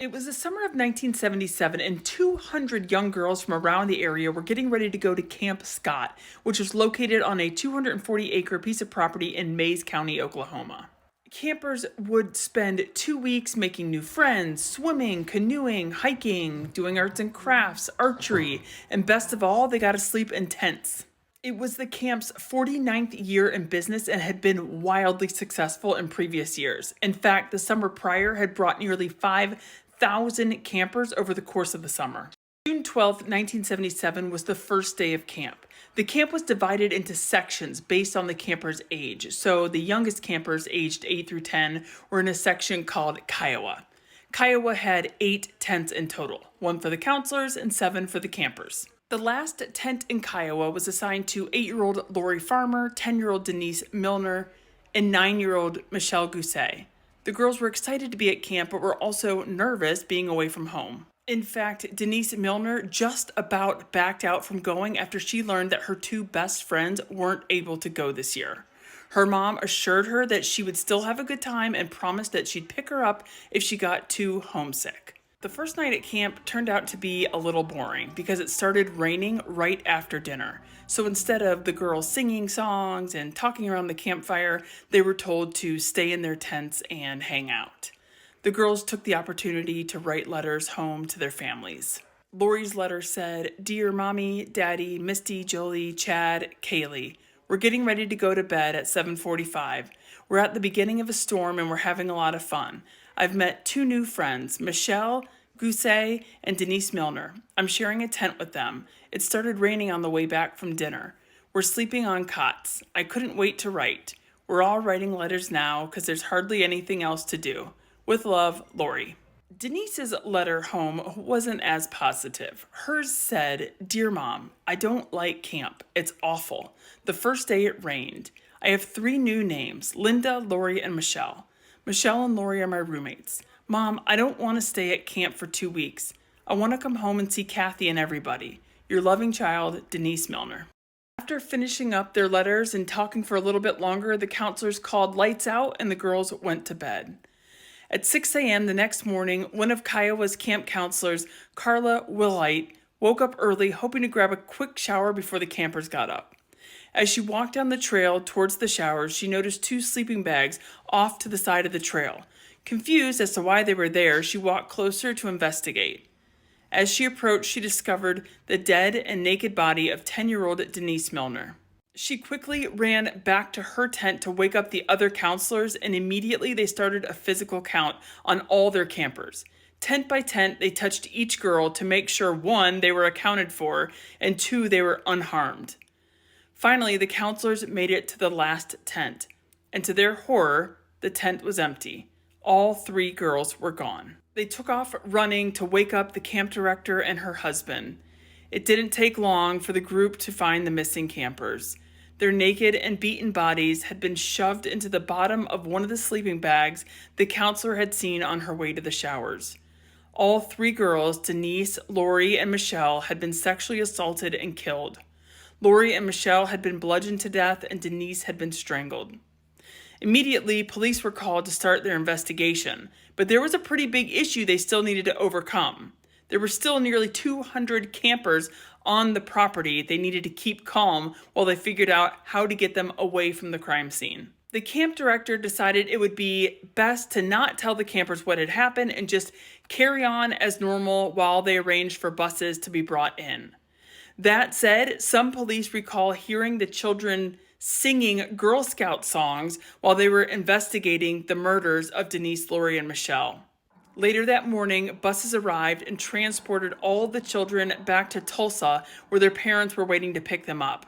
It was the summer of 1977, and 200 young girls from around the area were getting ready to go to Camp Scott, which was located on a 240-acre piece of property in Mays County, Oklahoma. Campers would spend 2 weeks making new friends, swimming, canoeing, hiking, doing arts and crafts, archery, and best of all, they got to sleep in tents. It was the camp's 49th year in business and had been wildly successful in previous years. In fact, the summer prior had brought nearly 5,000 campers over the course of the summer. June 12, 1977 was the first day of camp. The camp was divided into sections based on the campers' age. So the youngest campers, aged 8 through 10, were in a section called Kiowa. Kiowa had 8 tents in total, 1 for the counselors and 7 for the campers. The last tent in Kiowa was assigned to 8-year-old Lori Farmer, 10-year-old Denise Milner, and 9-year-old Michelle Gousset. The girls were excited to be at camp, but were also nervous being away from home. In fact, Denise Milner just about backed out from going after she learned that her 2 best friends weren't able to go this year. Her mom assured her that she would still have a good time and promised that she'd pick her up if she got too homesick. The first night at camp turned out to be a little boring because it started raining right after dinner. So instead of the girls singing songs and talking around the campfire, they were told to stay in their tents and hang out. The girls took the opportunity to write letters home to their families. Lori's letter said, "Dear Mommy, Daddy, Misty, Jolie, Chad, Kaylee, we're getting ready to go to bed at 7:45. We're at the beginning of a storm and we're having a lot of fun. I've met 2 new friends, Michelle Gousset and Denise Milner. I'm sharing a tent with them. It started raining on the way back from dinner. We're sleeping on cots. I couldn't wait to write. We're all writing letters now because there's hardly anything else to do. With love, Lori." Denise's letter home wasn't as positive. Hers said, "Dear Mom, I don't like camp. It's awful. The first day it rained. I have 3 new names, Linda, Lori, and Michelle. Michelle and Lori are my roommates. Mom, I don't want to stay at camp for 2 weeks. I want to come home and see Kathy and everybody. Your loving child, Denise Milner." After finishing up their letters and talking for a little bit longer, the counselors called lights out and the girls went to bed. At 6 a.m. the next morning, one of Kiowa's camp counselors, Carla Willite, woke up early hoping to grab a quick shower before the campers got up. As she walked down the trail towards the showers, she noticed 2 sleeping bags off to the side of the trail. Confused as to why they were there, she walked closer to investigate. As she approached, she discovered the dead and naked body of 10-year-old Denise Milner. She quickly ran back to her tent to wake up the other counselors, and immediately they started a physical count on all their campers. Tent by tent, they touched each girl to make sure, 1, they were accounted for, and 2, they were unharmed. Finally, the counselors made it to the last tent, and to their horror, the tent was empty. All 3 girls were gone. They took off running to wake up the camp director and her husband. It didn't take long for the group to find the missing campers. Their naked and beaten bodies had been shoved into the bottom of one of the sleeping bags the counselor had seen on her way to the showers. All 3 girls, Denise, Lori, and Michelle, had been sexually assaulted and killed. Lori and Michelle had been bludgeoned to death, and Denise had been strangled. Immediately, police were called to start their investigation, but there was a pretty big issue they still needed to overcome. There were still nearly 200 campers on the property they needed to keep calm while they figured out how to get them away from the crime scene. The camp director decided it would be best to not tell the campers what had happened and just carry on as normal while they arranged for buses to be brought in. That said, some police recall hearing the children singing Girl Scout songs while they were investigating the murders of Denise, Lori, and Michelle. Later that morning, buses arrived and transported all the children back to Tulsa, where their parents were waiting to pick them up.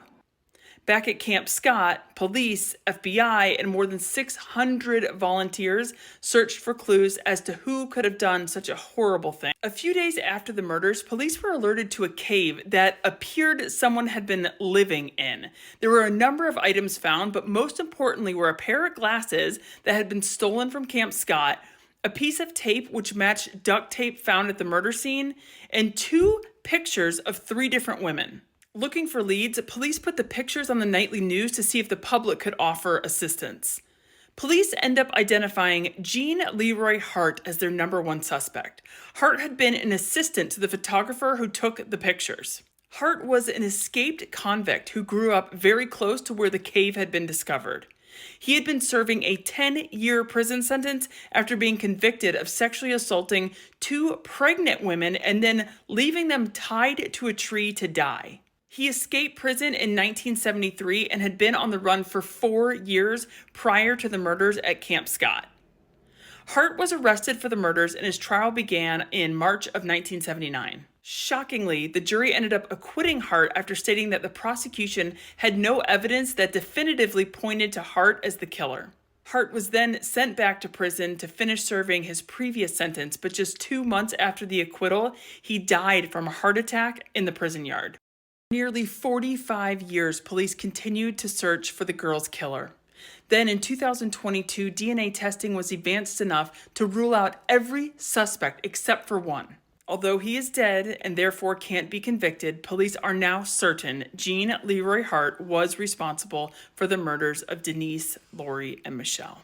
Back at Camp Scott, police, FBI, and more than 600 volunteers searched for clues as to who could have done such a horrible thing. A few days after the murders, police were alerted to a cave that appeared someone had been living in. There were a number of items found, but most importantly were a pair of glasses that had been stolen from Camp Scott, a piece of tape which matched duct tape found at the murder scene, and 2 pictures of 3 different women. Looking for leads, police put the pictures on the nightly news to see if the public could offer assistance. Police end up identifying Jean Leroy Hart as their #1 suspect. Hart had been an assistant to the photographer who took the pictures. Hart was an escaped convict who grew up very close to where the cave had been discovered. He had been serving a 10-year prison sentence after being convicted of sexually assaulting 2 pregnant women and then leaving them tied to a tree to die. He escaped prison in 1973 and had been on the run for 4 years prior to the murders at Camp Scott. Hart was arrested for the murders and his trial began in March of 1979. Shockingly, the jury ended up acquitting Hart after stating that the prosecution had no evidence that definitively pointed to Hart as the killer. Hart was then sent back to prison to finish serving his previous sentence, but just 2 months after the acquittal, he died from a heart attack in the prison yard. For nearly 45 years, police continued to search for the girl's killer. Then in 2022, DNA testing was advanced enough to rule out every suspect except for one. Although he is dead and therefore can't be convicted, police are now certain Jean Leroy Hart was responsible for the murders of Denise, Lori, and Michelle.